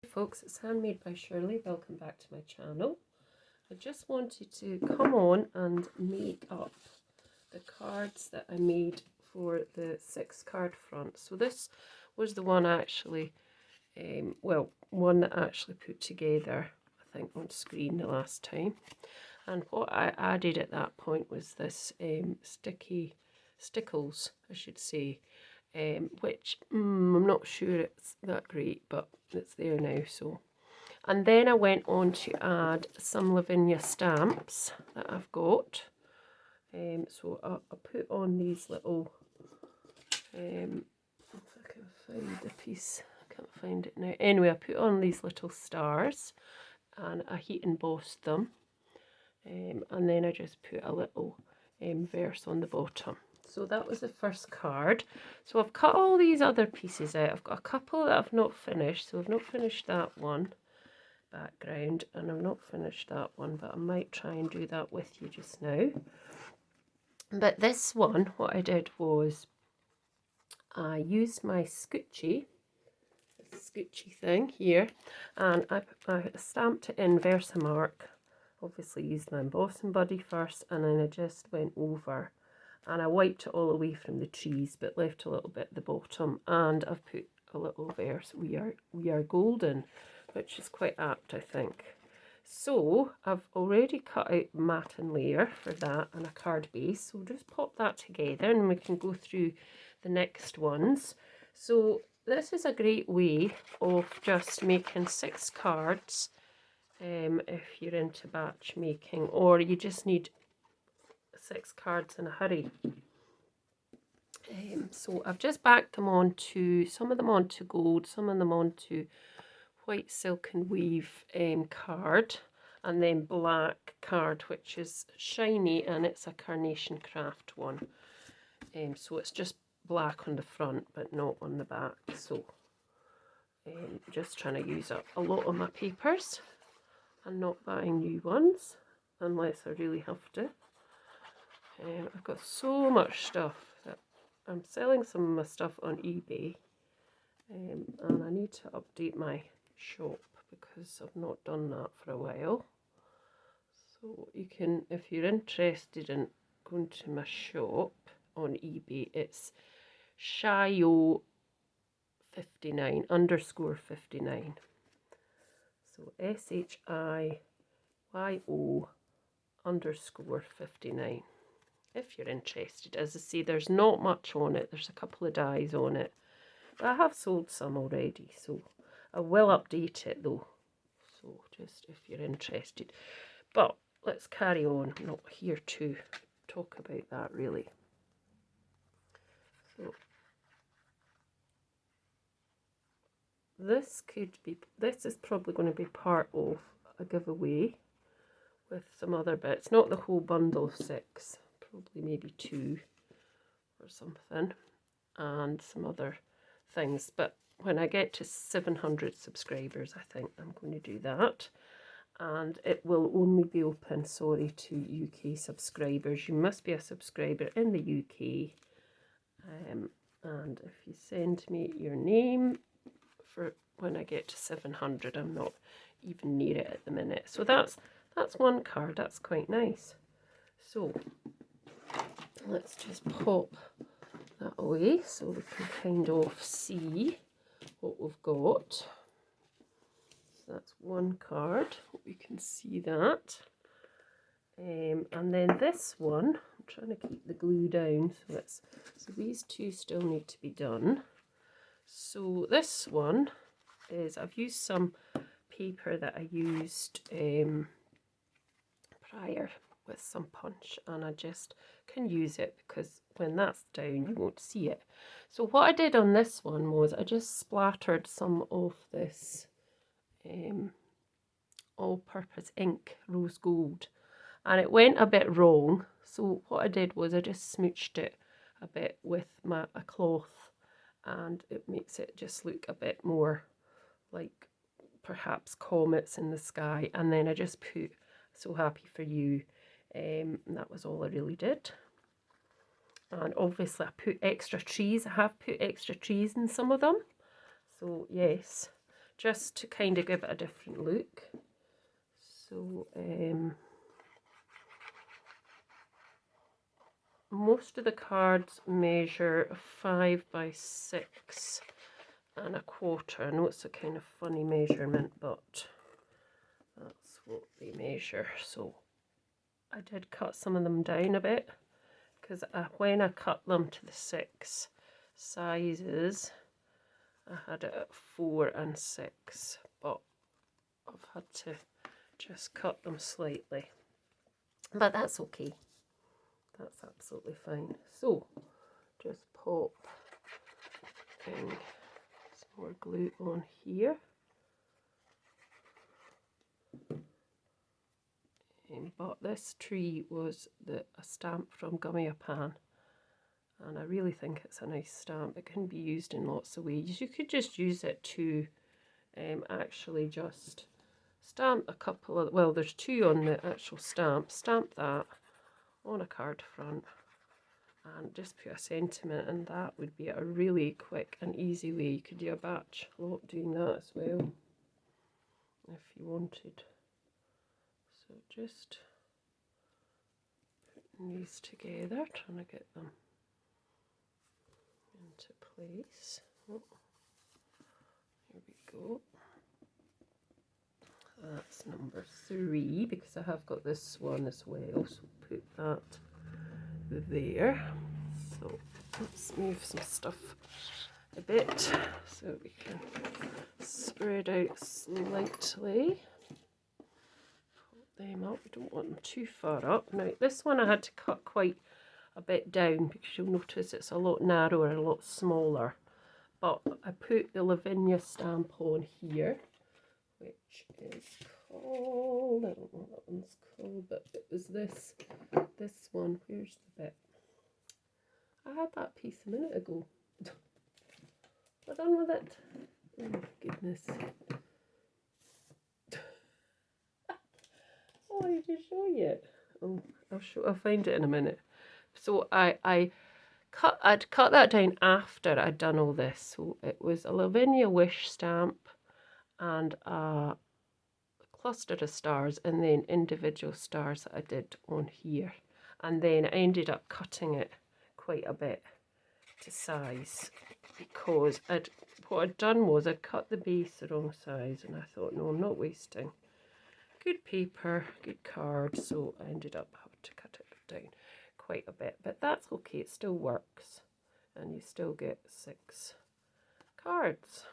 Folks, it's Handmade by Shirley. Welcome back to my channel. I just wanted to come on and make up the cards that I made for the 6-card front. So this was the one I actually, one that I actually put together, I think, on screen the last time. And what I added at that point was this stickles, I should say, which I'm not sure it's that great, but it's there now. So, and then I went on to add some Lavinia stamps that I've got. So I put on these little, if I can find the piece, I can't find it now. Anyway, I put on these little stars and I heat embossed them. And then I just put a little verse on the bottom. So that was the first card. So I've cut all these other pieces out. I've got a couple that I've not finished. So I've not finished that one, background, and I've not finished that one, but I might try and do that with you just now. But this one, what I did was I used my scoochie thing here, and I stamped it in Versamark. Obviously used my embossing buddy first, and then I just went over and I wiped it all away from the trees, but left a little bit at the bottom, and I've put a little verse, we are golden, which is quite apt, I think. So I've already cut out matten layer for that and a card base, so we'll just pop that together and we can go through the next ones. So this is a great way of just making 6 cards if you're into batch making, or you just need 6 cards in a hurry. So I've just backed them onto, some of them onto gold, some of them onto white silk and weave card, and then black card, which is shiny, and it's a Carnation Craft one. So it's just black on the front but not on the back. So just trying to use up a lot of my papers and not buying new ones unless I really have to. I've got so much stuff that I'm selling some of my stuff on eBay, and I need to update my shop because I've not done that for a while. So you can, if you're interested in going to my shop on eBay, it's Shio 59 _59. So SHIYO _59. If you're interested. As I say, there's not much on it. There's a couple of dies on it. But I have sold some already, so I will update it though. So just if you're interested. But let's carry on. I'm not here to talk about that really. So this is probably going to be part of a giveaway with some other bits. Not the whole bundle of 6. Probably maybe 2 or something, and some other things. But when I get to 700 subscribers, I think I'm going to do that. And it will only be open, sorry, to UK subscribers. You must be a subscriber in the UK. And if you send me your name for when I get to 700, I'm not even near it at the minute. So that's one card. That's quite nice. So let's just pop that away so we can kind of see what we've got. So that's one card. We can see that. And then this one, I'm trying to keep the glue down. So these two still need to be done. So this one is, I've used some paper that I used prior with some punch, and I just can use it because when that's down you won't see it. So what I did on this one was I just splattered some of this all-purpose ink, rose gold, and it went a bit wrong. So what I did was I just smooched it a bit with a cloth, and it makes it just look a bit more like perhaps comets in the sky. And then I just put So Happy For You. And that was all I really did. And obviously I put extra trees. I have put extra trees in some of them. So yes, just to kind of give it a different look. So most of the cards measure 5 by 6 and a quarter. I know it's a kind of funny measurement, but that's what they measure. So I did cut some of them down a bit, because when I cut them to the 6 sizes, I had it at 4 and 6, but I've had to just cut them slightly. But that's okay. That's absolutely fine. So just pop some more glue on here. But this tree was a stamp from Gummiapan, and I really think it's a nice stamp. It can be used in lots of ways. You could just use it to actually just stamp a couple of, well, there's 2 on the actual stamp. Stamp that on a card front and just put a sentiment, and that would be a really quick and easy way. You could do a batch lot doing that as well if you wanted. So just putting these together, trying to get them into place. Oh, here we go. That's number 3, because I have got this one as well, so put that there. So let's move some stuff a bit so we can spread out slightly. Put them up. We don't want them too far up. Now this one I had to cut quite a bit down, because you'll notice it's a lot narrower, a lot smaller. But I put the Lavinia stamp on here, which is called, I don't know what that one's called, but it was this one. Where's the bit? I had that piece a minute ago. What done with it? Oh goodness. Oh, I need to show you. Oh, I'll find it in a minute. So I'd cut that down after I'd done all this. So it was a Lavinia wish stamp and a cluster of stars, and then individual stars that I did on here. And then I ended up cutting it quite a bit to size, because what I'd done was I'd cut the base the wrong size, and I thought, no, I'm not wasting good paper, good card, so I ended up having to cut it down quite a bit. But that's okay, it still works, and you still get 6 cards.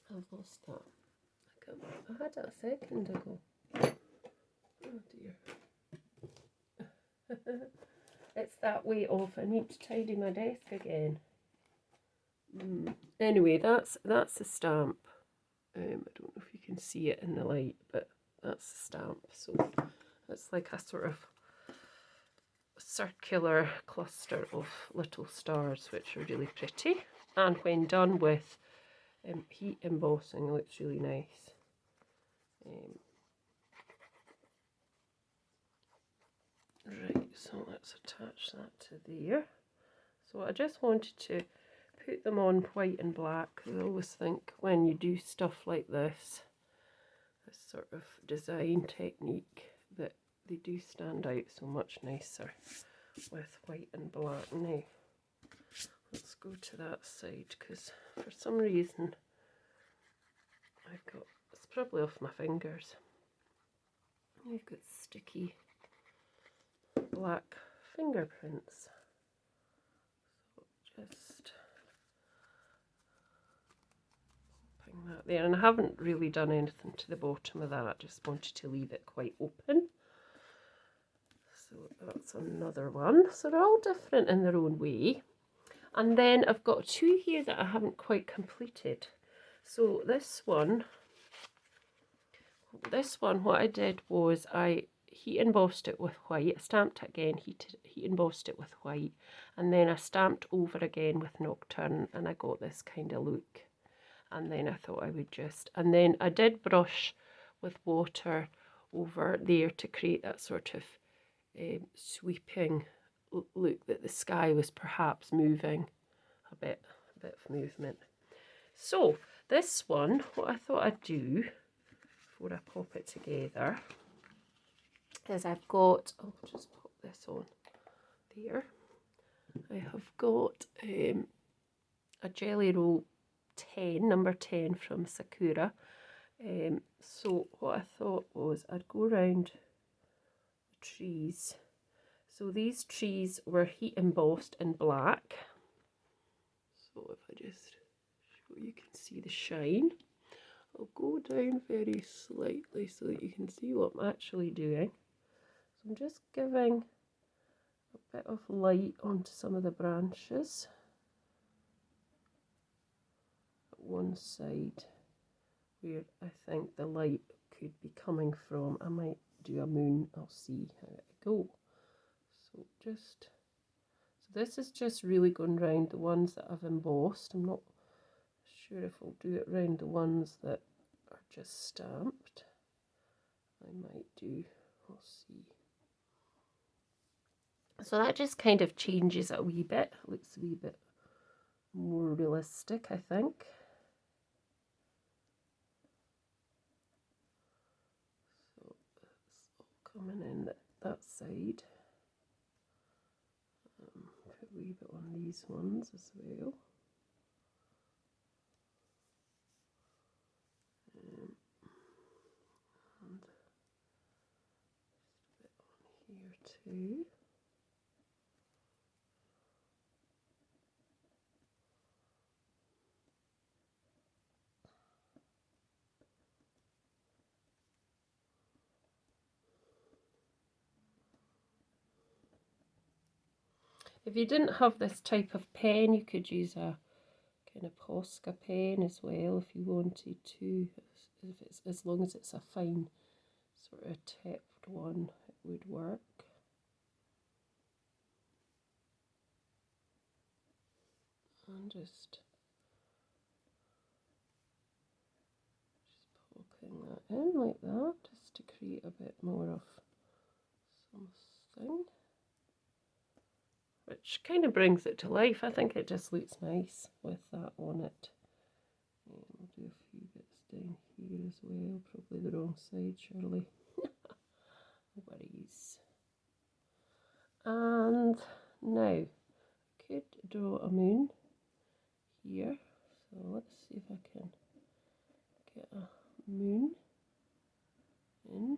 I've lost that. I had it a second ago. Oh dear. It's that way off. I need to tidy my desk again. Anyway, that's the stamp. I don't know if you can see it in the light, but that's the stamp. So it's like a sort of circular cluster of little stars, which are really pretty. And when done with heat embossing, it looks really nice. Right, so let's attach that to there. So I just wanted to put them on white and black. I always think when you do stuff like this sort of design technique, that they do stand out so much nicer with white and black. Now, let's go to that side, because for some reason it's probably off my fingers. I've got sticky black fingerprints. So just popping that there, and I haven't really done anything to the bottom of that, I just wanted to leave it quite open. So that's another one. So they're all different in their own way. And then I've got 2 here that I haven't quite completed. So this one, what I did was I heat embossed it with white. I stamped it again, heat embossed it with white, and then I stamped over again with Nocturne, and I got this kind of look. And then I thought I would and then I did brush with water over there to create that sort of sweeping look, that the sky was perhaps moving a bit of movement. So This one, what I thought I'd do before I pop it together is I've got, I'll just pop this on there. I have got a Jelly Roll 10, number 10 from Sakura. So what I thought was I'd go around the trees. So these trees were heat embossed in black. So if I just show you can see the shine. I'll go down very slightly so that you can see what I'm actually doing. So I'm just giving a bit of light onto some of the branches at one side where I think the light could be coming from. I might do a moon, I'll see how it goes. So this is just really going round the ones that I've embossed. I'm not sure if I'll do it round the ones that are just stamped. I might do, I'll see. So that just kind of changes it a wee bit. It looks a wee bit more realistic, I think. So it's all coming in that side. Put a wee bit on these ones as well. And just a bit on here too. If you didn't have this type of pen, you could use a kind of Posca pen as well if you wanted to. If it's, as long as it's a fine sort of tipped one, it would work. And just poking that in like that, just to create a bit more of something, which kind of brings it to life. I think it just looks nice with that on it. And I'll do a few bits down here as well, probably the wrong side surely. No worries. And now I could draw a moon here, so let's see if I can get a moon in.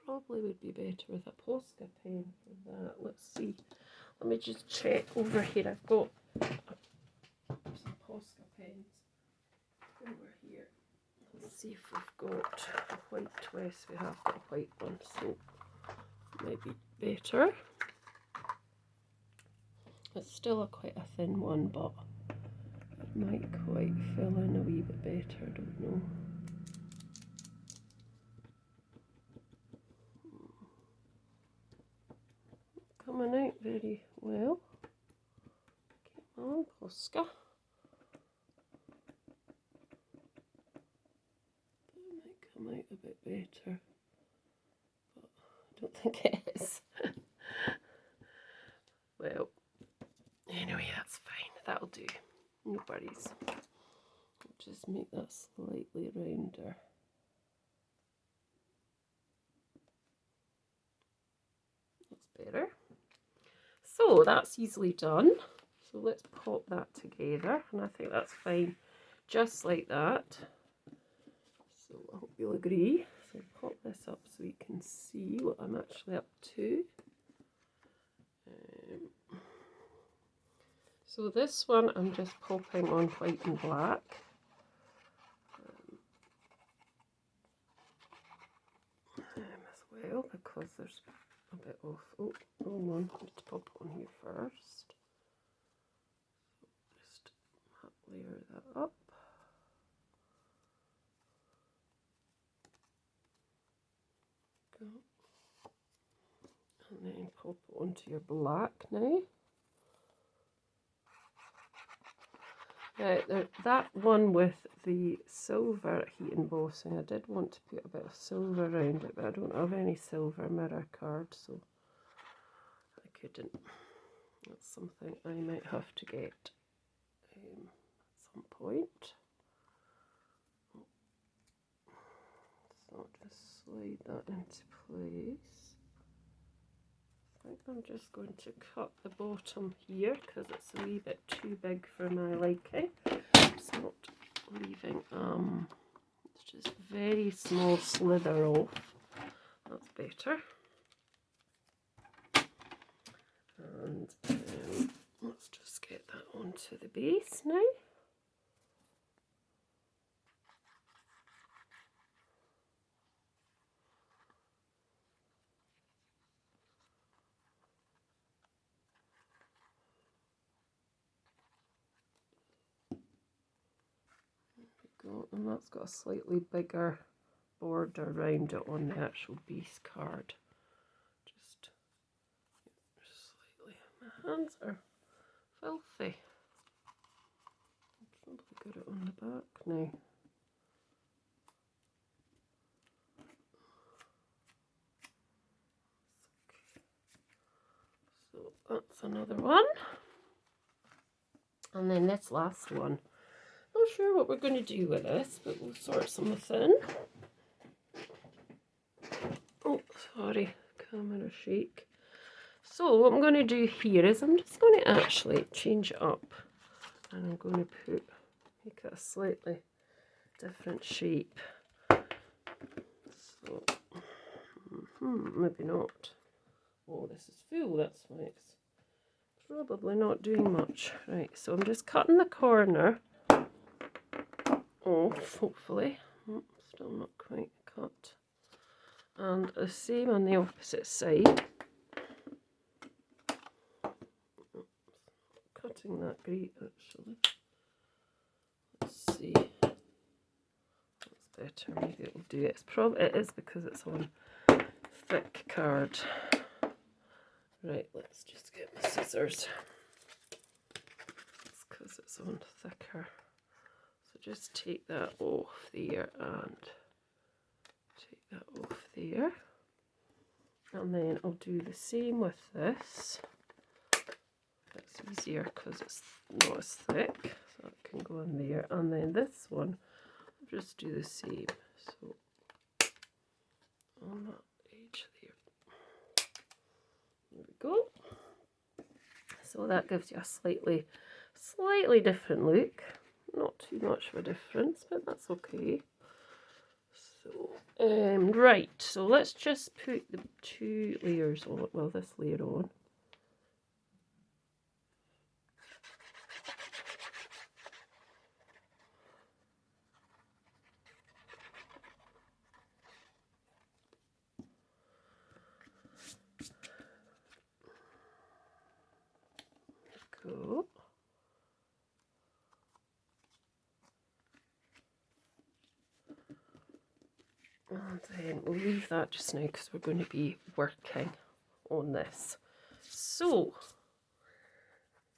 Probably would be better with a Posca pen for that. Let's see. Let me just check over here. I've got some Posca pens over here. Let's see if we've got a white twist. We have got a white one, so it might be better. It's still quite a thin one, but it might quite fill in a wee bit better. I don't know. Coming out very well. Come on, Posca. That might come out a bit better, but I don't think it is. Well, anyway, that's fine. That'll do. No worries. I'll just make that slightly rounder. That's better. So that's easily done. So let's pop that together, and I think that's fine, just like that. So I hope you'll agree. So pop this up so you can see what I'm actually up to. So this one I'm just popping on white and black. As well, because there's a bit of, oh, wrong one, I need to pop it on here first. So just layer that up. Go. And then pop it onto your black now. That one with the silver heat embossing, I did want to put a bit of silver around it, but I don't have any silver mirror cards, so I couldn't. That's something I might have to get at some point. So just slide that into place. I think I'm just going to cut the bottom here because it's a wee bit too big for my liking. It's not leaving it's just very small slither off. That's better. And let's just get that onto the base now. Go, and that's got a slightly bigger border around it on the actual base card. Just slightly. My hands are filthy. I've probably got it on the back now. So that's another one. And then this last one. Not sure what we're going to do with this, but we'll sort something. Oh, sorry, camera shake. So what I'm going to do here is I'm just going to actually change it up, and I'm going to make it a slightly different shape. So maybe not. Oh, this is full. That's why it's probably not doing much. Right, so I'm just cutting the corner off, hopefully. Still not quite cut. And the same on the opposite side. Cutting that great, actually. Let's see. That's better. Maybe it'll do it. It is because it's on thick card. Right, let's just get my scissors. It's because it's on thicker. So just take that off there and take that off there. And then I'll do the same with this. That's easier because it's not as thick, so it can go in there. And then this one, I'll just do the same. So on that edge there. There we go. So that gives you a slightly different look. Not too much of a difference, but that's okay. So, right, so let's just put the 2 layers on, well, this layer on. Go. And then we'll leave that just now because we're going to be working on this. So,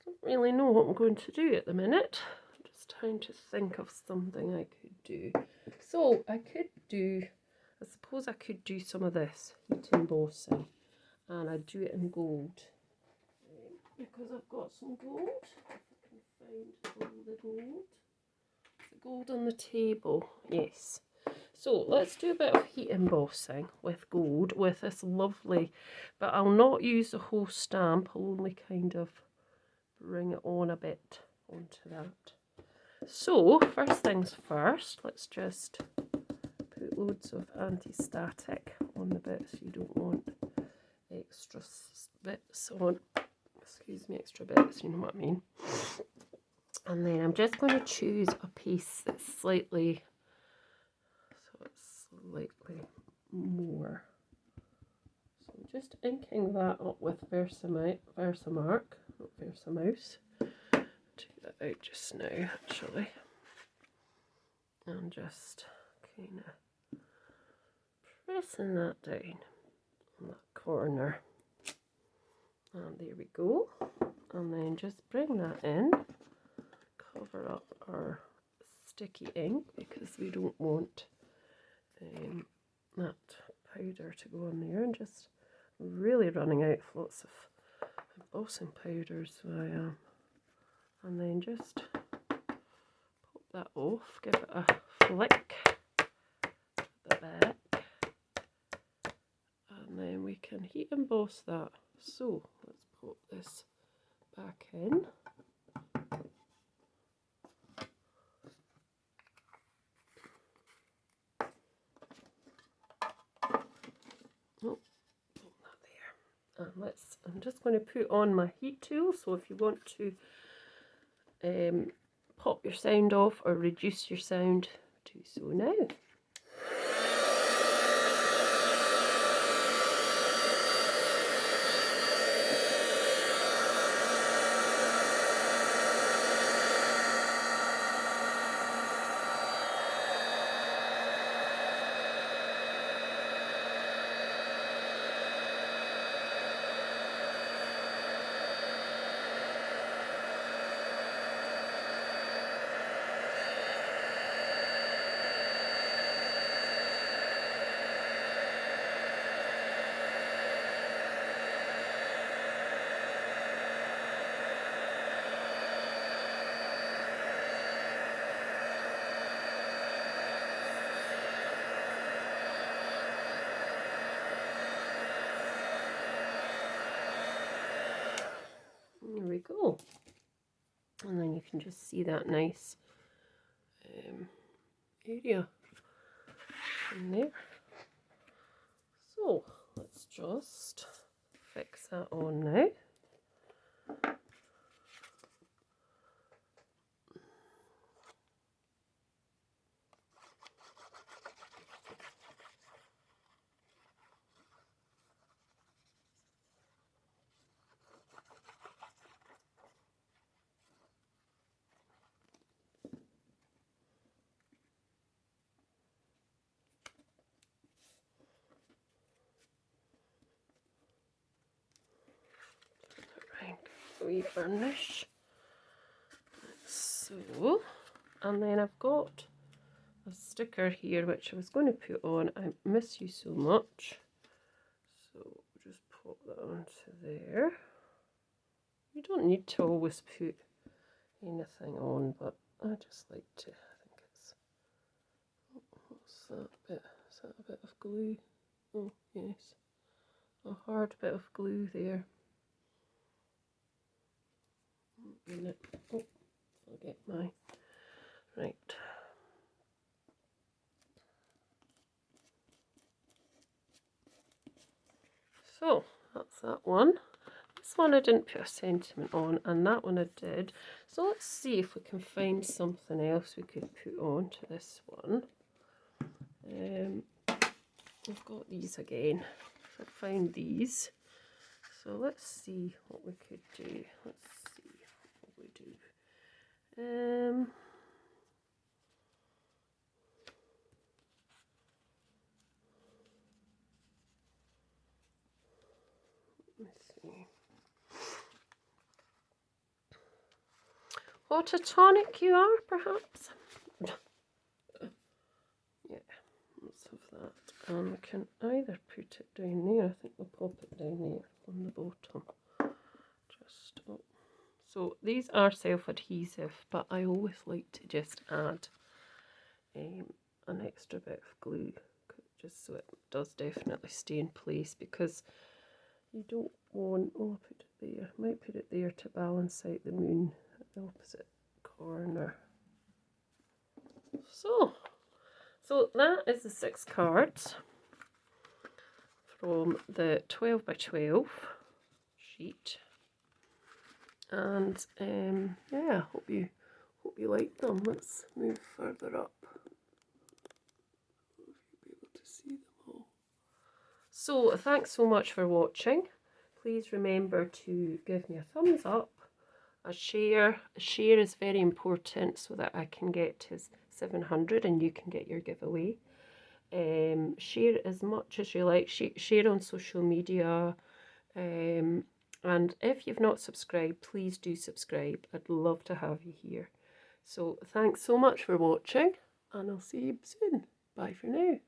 I don't really know what I'm going to do at the minute. I'm just trying to think of something I could do. So, I suppose I could do some of this heat embossing, and I'd do it in gold. Because I've got some gold. If I can find all the gold. The gold on the table, yes. So let's do a bit of heat embossing with gold with this lovely, but I'll not use the whole stamp, I'll only kind of bring it on a bit onto that. So first things first, let's just put loads of anti-static on the bits you don't want extra bits on. Excuse me, extra bits, you know what I mean. And then I'm just going to choose a piece that's slightly more. So I'm just inking that up with Versamark, not Versamouse. Take that out just now, actually. And just kind of pressing that down on that corner. And there we go. And then just bring that in, cover up our sticky ink because we don't want that powder to go on there, and just really running out lots of embossing powder, so I am. And then just pop that off, give it a flick at the back, and then we can heat emboss that. So let's pop this back in. Oh, put that there. And I'm just going to put on my heat tool, so if you want to pop your sound off or reduce your sound, do so now. There we go. And then you can just see that nice area in there. So let's just fix that on now. Wee varnish. So, and then I've got a sticker here which I was going to put on I Miss You So Much. So just pop that onto there. You don't need to always put anything on, but I just like to. I think it's. What's that bit? Is that a bit of glue? Oh yes, a hard bit of glue there. Oh, I'll get my right. So that's that one. This one I didn't put a sentiment on, and that one I did. So let's see if we can find something else we could put on to this one. I've got these again. I found these. So let's see what we could do. Let's see what we do. Let's see. What a tonic you are, perhaps. Yeah, let's have that. And we can either put it down there. I think we'll pop it down there on the bottom. Just so these are self-adhesive, but I always like to just add an extra bit of glue, just so it does definitely stay in place, because you don't want, oh, I'll put it there, I might put it there to balance out the moon at the opposite corner. So that is the 6 cards from the 12 by 12 sheet, and yeah, hope you like them. Let's move further up. You'll be able to see them all. So thanks so much for watching. Please remember to give me a thumbs up, a share. A share is very important so that I can get to 700 and you can get your giveaway. Share as much as you like. Share on social media. And if you've not subscribed, please do subscribe. I'd love to have you here. So thanks so much for watching, and I'll see you soon. Bye for now.